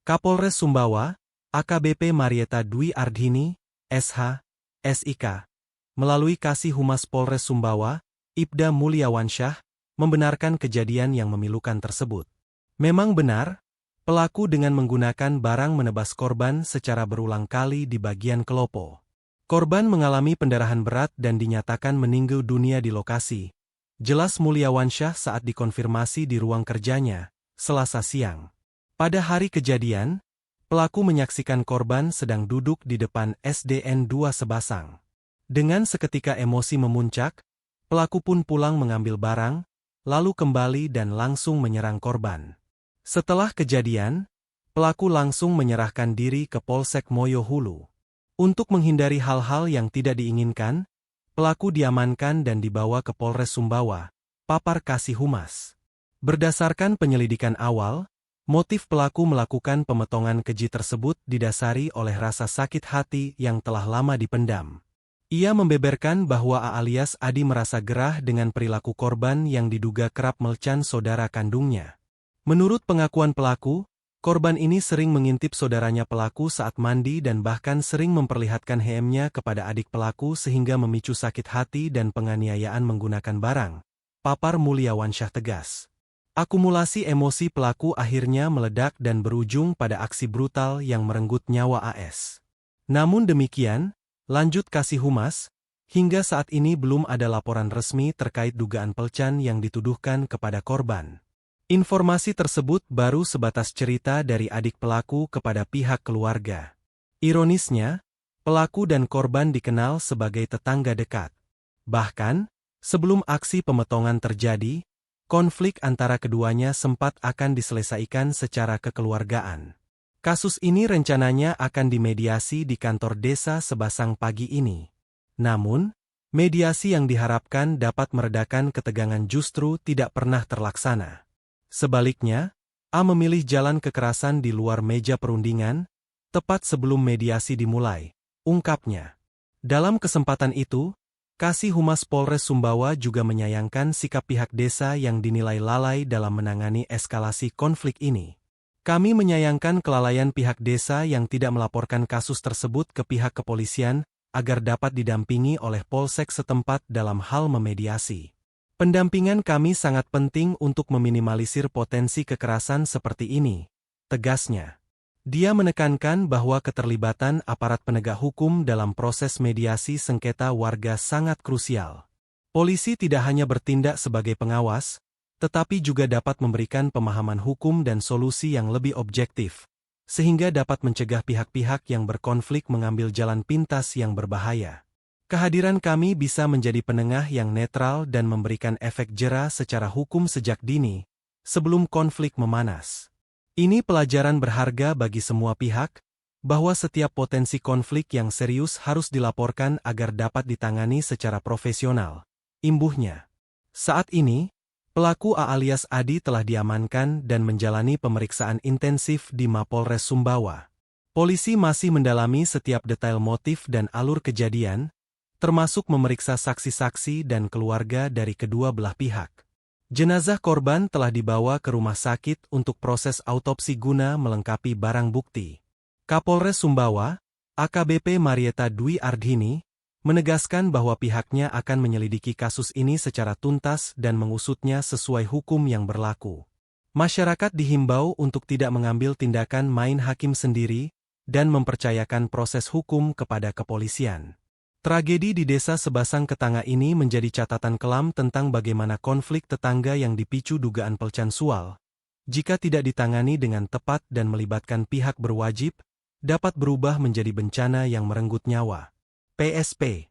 Kapolres Sumbawa, AKBP Marieta Dwi Ardhini, SH, SIK, melalui Kasih Humas Polres Sumbawa, Ibda Mulyawansyah, membenarkan kejadian yang memilukan tersebut. Memang benar, pelaku dengan menggunakan barang menebas korban secara berulang kali di bagian kelopo. Korban mengalami pendarahan berat dan dinyatakan meninggal dunia di lokasi. Jelas Mulyawansyah saat dikonfirmasi di ruang kerjanya, Selasa siang. Pada hari kejadian, pelaku menyaksikan korban sedang duduk di depan SDN 2 Sebasang. Dengan seketika emosi memuncak, pelaku pun pulang mengambil barang, lalu kembali dan langsung menyerang korban. Setelah kejadian, pelaku langsung menyerahkan diri ke Polsek Moyo Hulu. Untuk menghindari hal-hal yang tidak diinginkan, pelaku diamankan dan dibawa ke Polres Sumbawa, papar Kasih Humas. Berdasarkan penyelidikan awal, motif pelaku melakukan pemotongan keji tersebut didasari oleh rasa sakit hati yang telah lama dipendam. Ia membeberkan bahwa A alias Adi merasa gerah dengan perilaku korban yang diduga kerap melcan saudara kandungnya. Menurut pengakuan pelaku, korban ini sering mengintip saudaranya pelaku saat mandi dan bahkan sering memperlihatkan helmnya kepada adik pelaku sehingga memicu sakit hati dan penganiayaan menggunakan barang. Papar Mulyawansyah tegas. Akumulasi emosi pelaku akhirnya meledak dan berujung pada aksi brutal yang merenggut nyawa AS. Namun demikian, lanjut Kasih Humas, hingga saat ini belum ada laporan resmi terkait dugaan pelcan yang dituduhkan kepada korban. Informasi tersebut baru sebatas cerita dari adik pelaku kepada pihak keluarga. Ironisnya, pelaku dan korban dikenal sebagai tetangga dekat. Bahkan, sebelum aksi pemotongan terjadi, konflik antara keduanya sempat akan diselesaikan secara kekeluargaan. Kasus ini rencananya akan dimediasi di kantor desa Sebasang pagi ini. Namun, mediasi yang diharapkan dapat meredakan ketegangan justru tidak pernah terlaksana. Sebaliknya, A memilih jalan kekerasan di luar meja perundingan, tepat sebelum mediasi dimulai, ungkapnya. Dalam kesempatan itu, Kasih Humas Polres Sumbawa juga menyayangkan sikap pihak desa yang dinilai lalai dalam menangani eskalasi konflik ini. Kami menyayangkan kelalaian pihak desa yang tidak melaporkan kasus tersebut ke pihak kepolisian agar dapat didampingi oleh Polsek setempat dalam hal memediasi. Pendampingan kami sangat penting untuk meminimalisir potensi kekerasan seperti ini, tegasnya. Dia menekankan bahwa keterlibatan aparat penegak hukum dalam proses mediasi sengketa warga sangat krusial. Polisi tidak hanya bertindak sebagai pengawas, tetapi juga dapat memberikan pemahaman hukum dan solusi yang lebih objektif, sehingga dapat mencegah pihak-pihak yang berkonflik mengambil jalan pintas yang berbahaya. Kehadiran kami bisa menjadi penengah yang netral dan memberikan efek jera secara hukum sejak dini, sebelum konflik memanas. Ini pelajaran berharga bagi semua pihak, bahwa setiap potensi konflik yang serius harus dilaporkan agar dapat ditangani secara profesional. Imbuhnya. Saat ini, pelaku A alias Adi telah diamankan dan menjalani pemeriksaan intensif di Mapolres Sumbawa. Polisi masih mendalami setiap detail motif dan alur kejadian, termasuk memeriksa saksi-saksi dan keluarga dari kedua belah pihak. Jenazah korban telah dibawa ke rumah sakit untuk proses autopsi guna melengkapi barang bukti. Kapolres Sumbawa, AKBP Marieta Dwi Ardhini, menegaskan bahwa pihaknya akan menyelidiki kasus ini secara tuntas dan mengusutnya sesuai hukum yang berlaku. Masyarakat dihimbau untuk tidak mengambil tindakan main hakim sendiri dan mempercayakan proses hukum kepada kepolisian. Tragedi di desa Sebasang Ketanga ini menjadi catatan kelam tentang bagaimana konflik tetangga yang dipicu dugaan pelcan sual, jika tidak ditangani dengan tepat dan melibatkan pihak berwajib, dapat berubah menjadi bencana yang merenggut nyawa. PSP